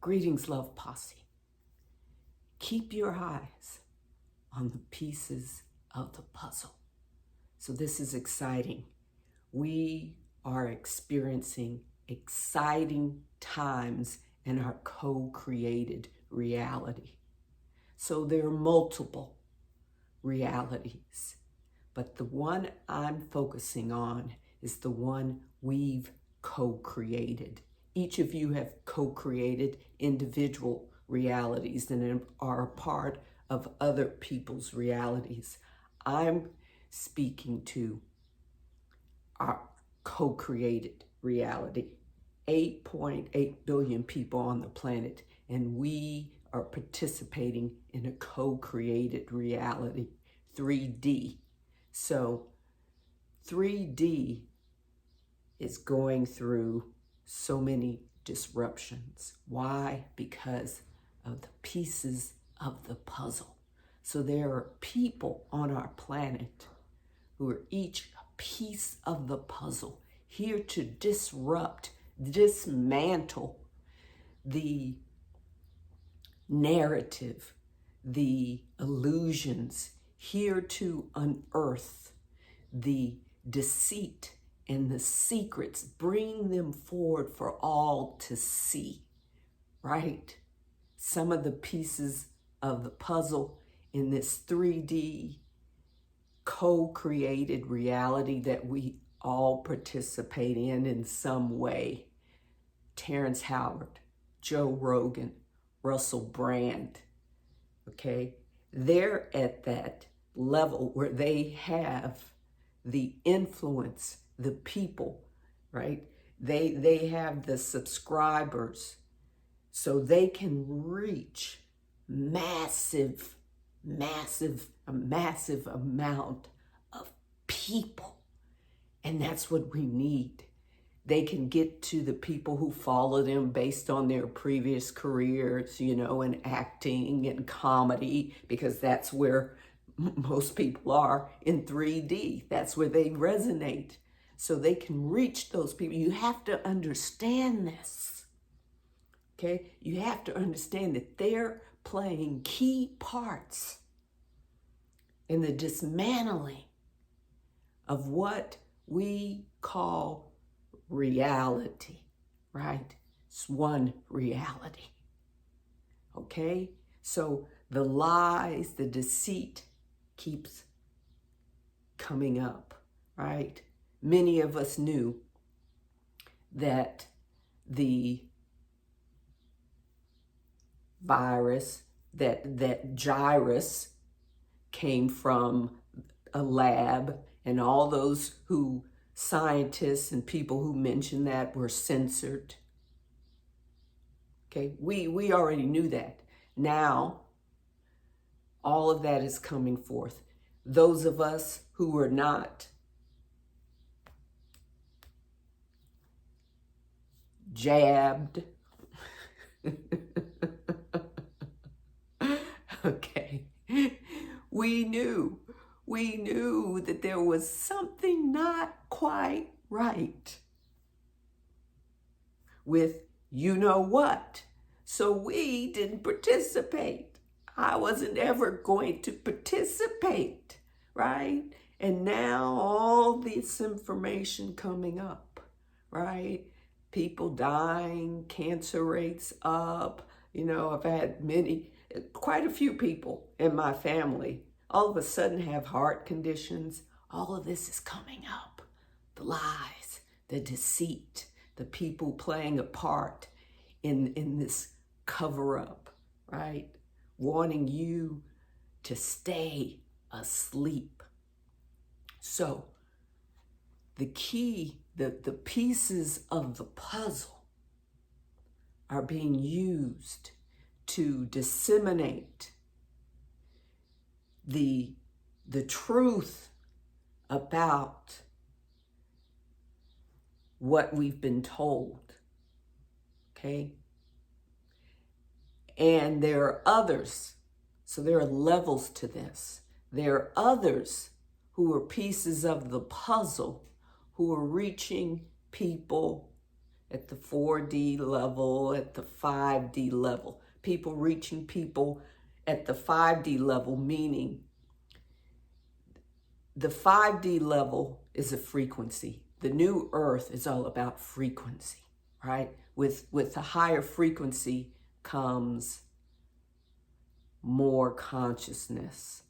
Greetings, Love Posse. Keep your eyes on the pieces of the puzzle. So this is exciting. We are experiencing exciting times in our co-created reality. So there are multiple realities, but the one I'm focusing on is the one we've co-created. Each of you have co-created individual realities and are a part of other people's realities. I'm speaking to our co-created reality. 8.8 billion people on the planet, and we are participating in a co-created reality, 3D. So 3D is going through so many disruptions. Why? Because of the pieces of the puzzle. So there are people on our planet who are each a piece of the puzzle, here to disrupt, dismantle the narrative, the illusions, here to unearth the deceit and the secrets, bring them forward for all to see, right? Some of the pieces of the puzzle in this 3D co-created reality that we all participate in some way. Terrence Howard, Joe Rogan, Russell Brand, okay? They're at that level where they have the influence, the people, right? They have the subscribers, so they can reach a massive amount of people. And that's what we need. They can get to the people who follow them based on their previous careers, in acting and comedy, because that's where most people are in 3D. That's where they resonate. So they can reach those people. You have to understand this, okay? You have to understand that they're playing key parts in the dismantling of what we call reality, right? It's one reality, okay? So the lies, the deceit keeps coming up, right? Many of us knew that the virus, that virus came from a lab, and all those scientists and people who mentioned that were censored. Okay, we already knew that. Now, all of that is coming forth. Those of us who were not jabbed, okay, we knew that there was something not quite right with what. So we didn't participate. I wasn't ever going to participate, right? And now all this information coming up, right? People dying, cancer rates up. I've had quite a few people in my family all of a sudden have heart conditions. All of this is coming up. The lies, the deceit, the people playing a part in this cover-up, right? Wanting you to stay asleep. So the key, the pieces of the puzzle are being used to disseminate the truth about what we've been told, okay? And there are others, so there are levels to this. There are others who are pieces of the puzzle who are reaching people at the 4D level, at the 5D level. People reaching people at the 5D level, meaning the 5D level is a frequency. The new earth is all about frequency, right? With the higher frequency comes more consciousness.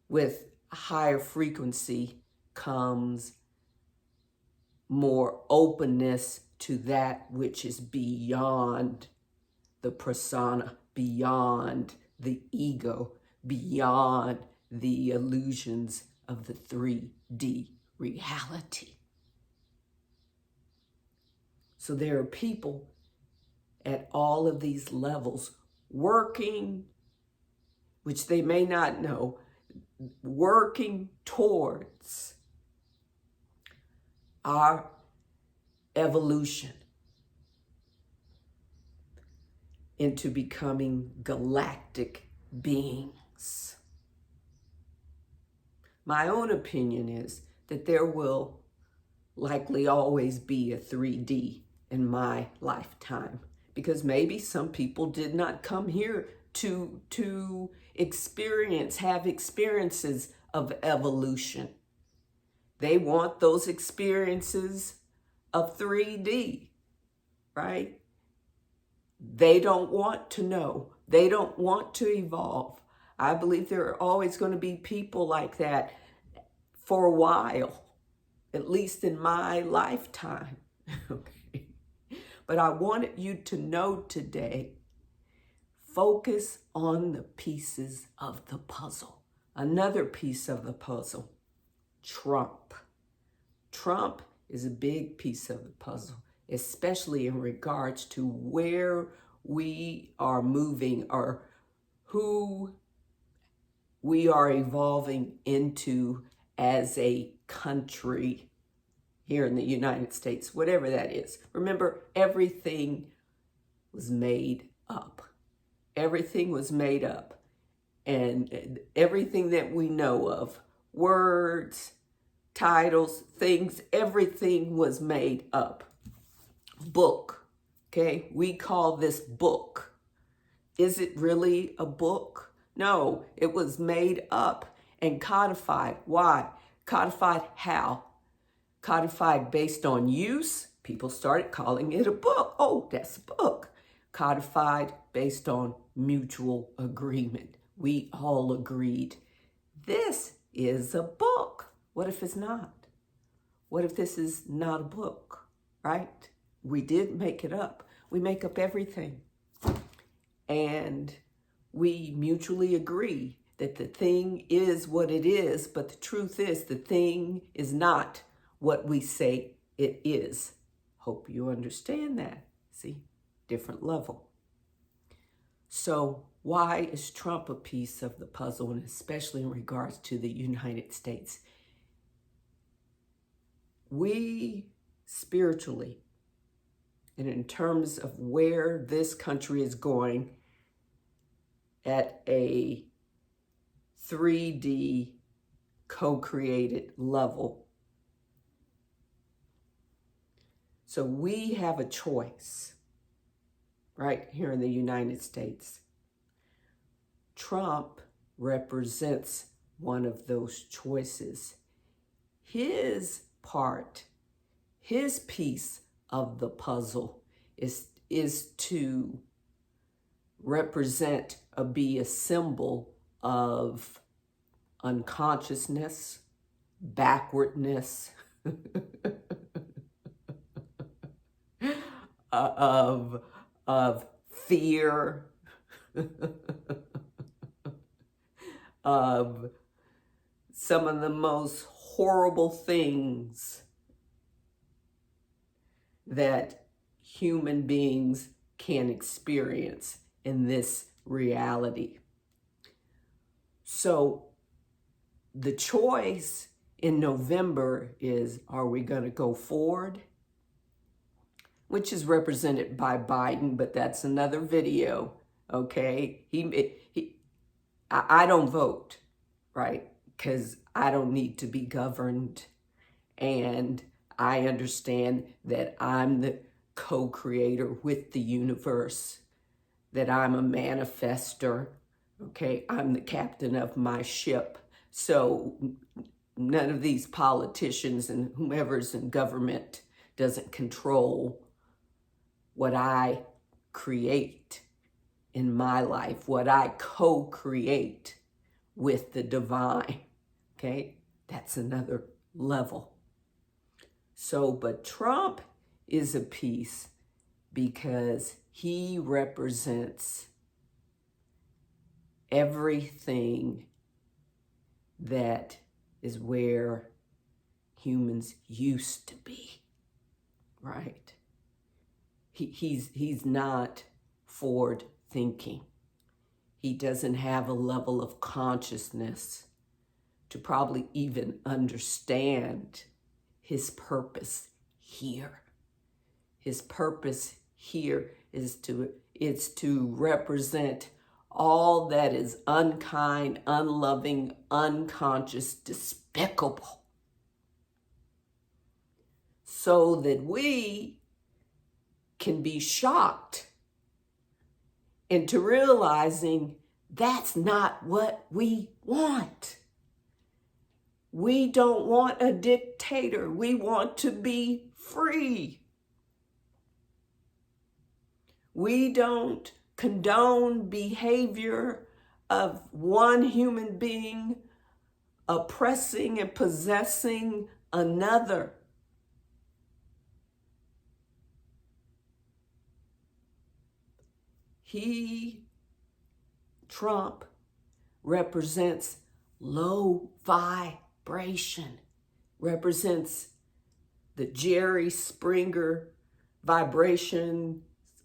With a higher frequency comes more openness to that which is beyond the persona, beyond the ego, beyond the illusions of the 3D reality. So there are people at all of these levels working, which they may not know, working towards our evolution into becoming galactic beings. My own opinion is that there will likely always be a 3D in my lifetime, because maybe some people did not come here to have experiences of evolution. They want those experiences of 3D, right? They don't want to know. They don't want to evolve. I believe there are always going to be people like that for a while, at least in my lifetime. Okay. But I wanted you to know today, focus on the pieces of the puzzle. Another piece of the puzzle, Trump. Trump is a big piece of the puzzle, especially in regards to where we are moving or who we are evolving into as a country here in the United States, whatever that is. Remember, everything was made up. Everything was made up. And everything that we know of, words, titles, things, everything was made up. Book, okay? We call this book. Is it really a book? No, it was made up and codified. Why? Codified how? Codified based on use. People started calling it a book. Oh, that's a book. Codified based on mutual agreement. We all agreed, this is a book. What if it's not? What if this is not a book, right? We did make it up. We make up everything. And we mutually agree that the thing is what it is, but the truth is the thing is not what we say it is. Hope you understand that. See, different level. So why is Trump a piece of the puzzle, and especially in regards to the United States? We spiritually, and in terms of where this country is going at a 3D co-created level. So we have a choice right here in the United States. Trump represents one of those choices. His part, his piece of the puzzle is to represent or be a symbol of unconsciousness, backwardness, of fear, of some of the most horrible things that human beings can experience in this reality. So the choice in November is, are we going to go forward? Which is represented by Biden, but that's another video, okay? I don't vote, right? Because I don't need to be governed. And I understand that I'm co-creator with the universe, that I'm a manifester, okay? I'm the captain of my ship. So none of these politicians and whomever's in government doesn't control what I create in my life, what I co-create with the divine, okay? That's another level. So, but Trump is a piece because he represents everything that is where humans used to be, right? He's not forward thinking. He doesn't have a level of consciousness to probably even understand his purpose here. His purpose here is to represent all that is unkind, unloving, unconscious, despicable, so that we can be shocked into realizing that's not what we want. We don't want a dictator. We want to be free. We don't condone behavior of one human being oppressing and possessing another. Trump, represents low vibration, represents the Jerry Springer vibration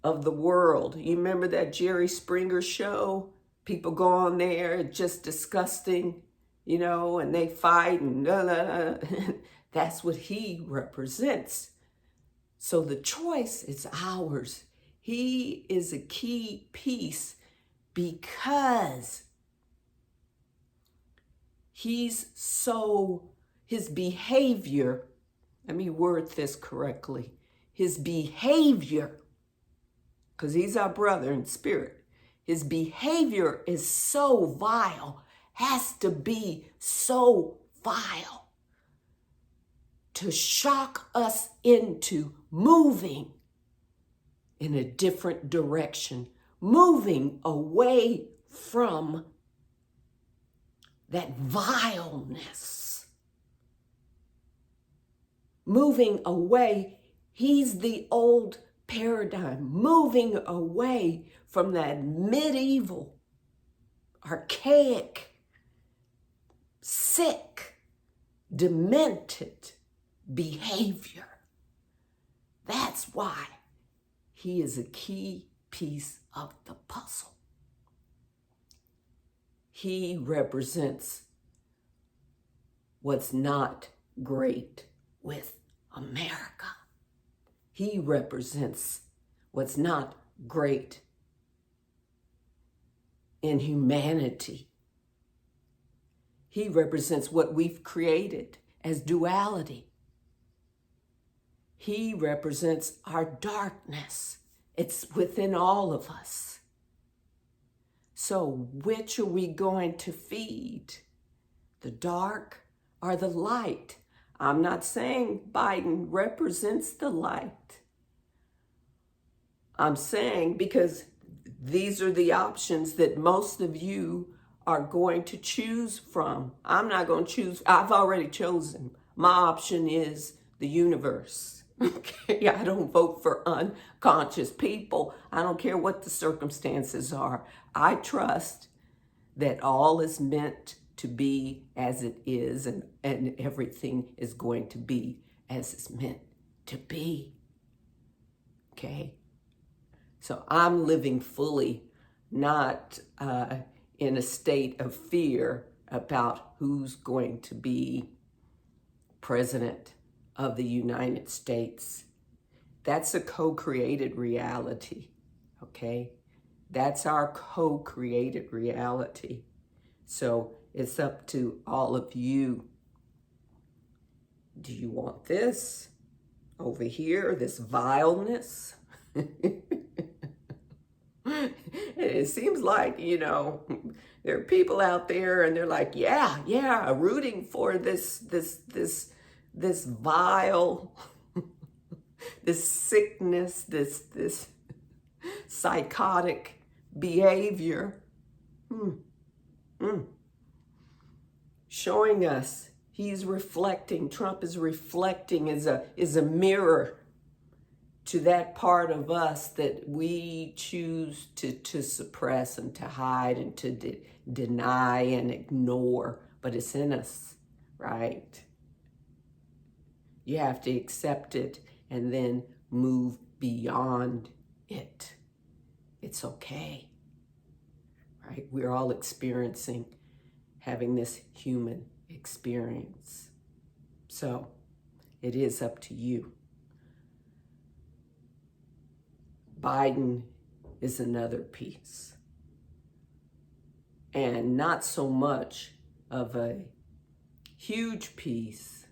of the world. You remember that Jerry Springer show? People go on there, it's just disgusting, you know, and they fight and blah, blah, blah. That's what he represents. So the choice is ours. He is a key piece because his behavior, let me word this correctly, his behavior, because he's our brother in spirit, his behavior is so vile, has to be so vile to shock us into moving in a different direction, moving away from that vileness, moving away. He's the old paradigm, moving away from that medieval, archaic, sick, demented behavior. That's why he is a key piece of the puzzle. He represents what's not great with America. He represents what's not great in humanity. He represents what we've created as duality. He represents our darkness. It's within all of us. So which are we going to feed? The dark or the light? I'm not saying Biden represents the light. I'm saying because these are the options that most of you are going to choose from. I'm not going to choose. I've already chosen. My option is the universe. Okay, I don't vote for unconscious people. I don't care what the circumstances are. I trust that all is meant to be as it is, and everything is going to be as it's meant to be. Okay? So I'm living fully, not in a state of fear about who's going to be president of the United States. That's a co-created reality, okay? That's our co-created reality. So it's up to all of you. Do you want this over here, this vileness. It seems like, there are people out there and they're like, yeah, rooting for this vile, this sickness, this psychotic behavior. Showing us Trump is reflecting is a mirror to that part of us that we choose to suppress and to hide and to deny and ignore, but it's in us, right? You have to accept it and then move beyond it. It's okay, right? We're all having this human experience. So it is up to you. Biden is another piece. And not so much of a huge piece,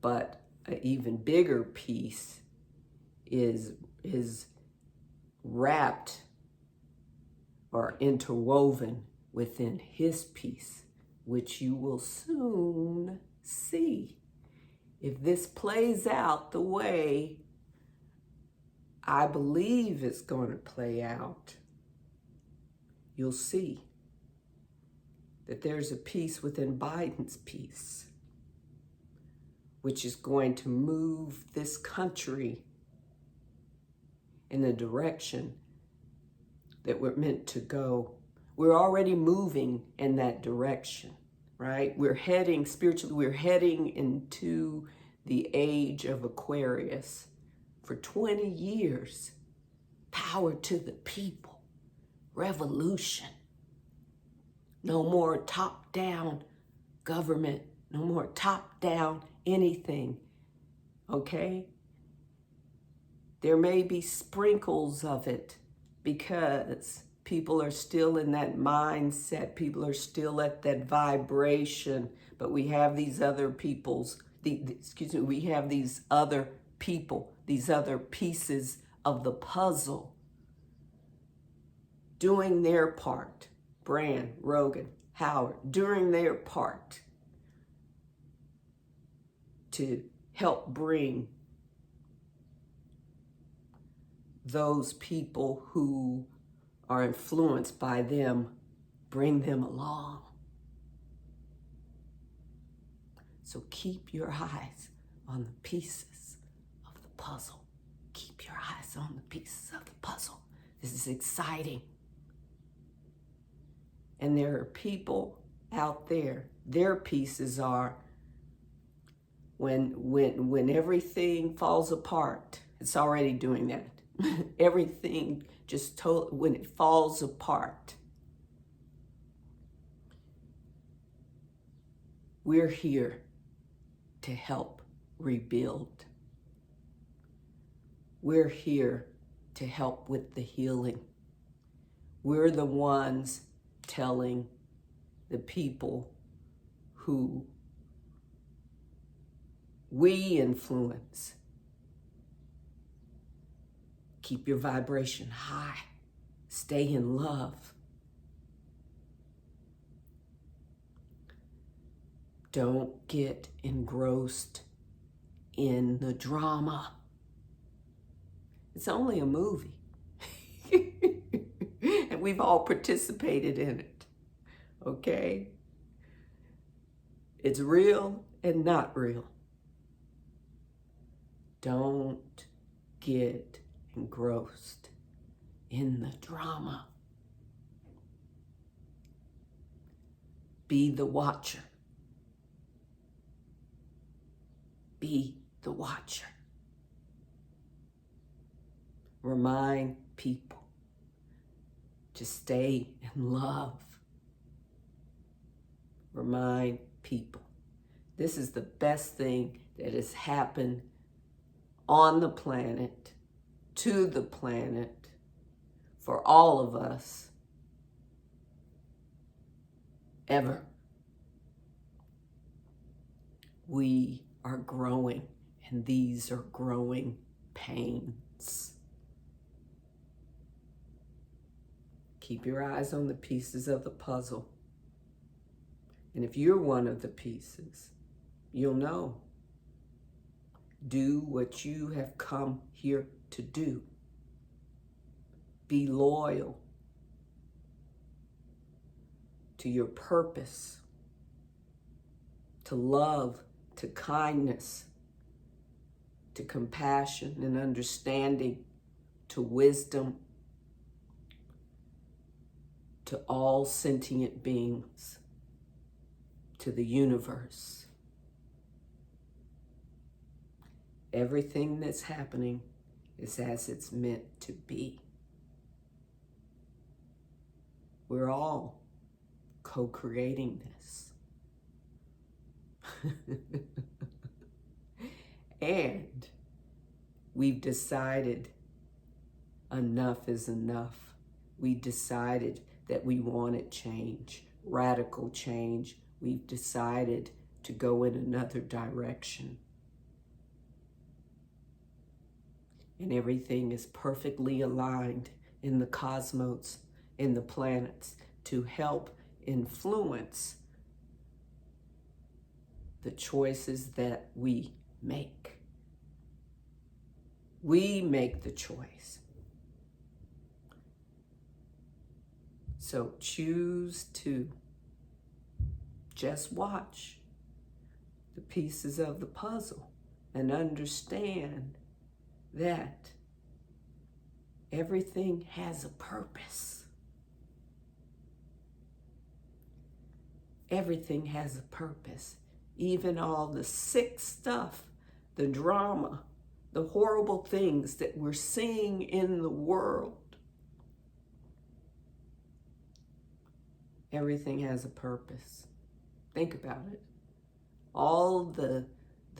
but an even bigger piece is wrapped or interwoven within his piece, which you will soon see. If this plays out the way I believe it's going to play out, you'll see that there's a piece within Biden's piece, which is going to move this country in the direction that we're meant to go. We're already moving in that direction, right? We're heading into the age of Aquarius. For 20 years, power to the people, revolution. No more top-down government, no more top-down anything, okay? There may be sprinkles of it because people are still in that mindset. People are still at that vibration, but we have these other we have these other people, these other pieces of the puzzle doing their part. Brand, Rogan, Howard, doing their part to help bring those people who are influenced by them, bring them along. So keep your eyes on the pieces of the puzzle. Keep your eyes on the pieces of the puzzle. This is exciting. And there are people out there, their pieces are when everything falls apart. It's already doing that. Everything when it falls apart. We're here to help rebuild. We're here to help with the healing. We're the ones telling the people who we influence, keep your vibration high, stay in love. Don't get engrossed in the drama. It's only a movie. And we've all participated in it, okay? It's real and not real. Don't get engrossed in the drama. Be the watcher. Be the watcher. Remind people to stay in love. Remind people. This is the best thing that has happened on the planet, to the planet, for all of us, ever. We are growing, and these are growing pains. Keep your eyes on the pieces of the puzzle. And if you're one of the pieces, you'll know. Do what you have come here to do. Be loyal to your purpose, to love, to kindness, to compassion and understanding, to wisdom, to all sentient beings, to the universe. Everything that's happening is as it's meant to be. We're all co-creating this. And we've decided enough is enough. We decided that we wanted change, radical change. We've decided to go in another direction. And everything is perfectly aligned in the cosmos, in the planets, to help influence the choices that we make. We make the choice. So choose to just watch the pieces of the puzzle and understand that everything has a purpose. Everything has a purpose. Even all the sick stuff, the drama, the horrible things that we're seeing in the world. Everything has a purpose. Think about it. All the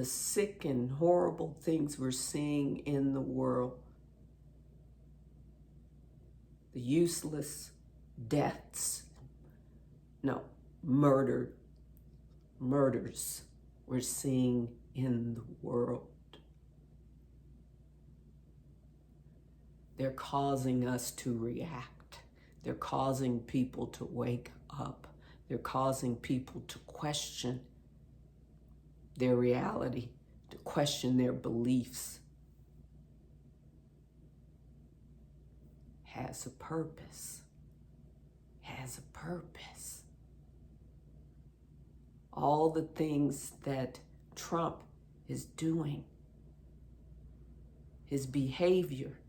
sick and horrible things we're seeing in the world. The useless deaths. No, murders we're seeing in the world. They're causing us to react. They're causing people to wake up. They're causing people to question their reality, to question their beliefs. Has a purpose. Has a purpose. All the things that Trump is doing, his behavior,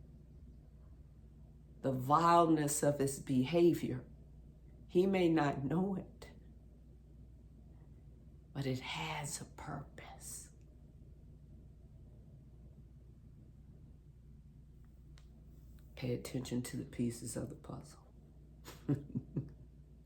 the vileness of his behavior, he may not know it, but it has a purpose. Pay attention to the pieces of the puzzle.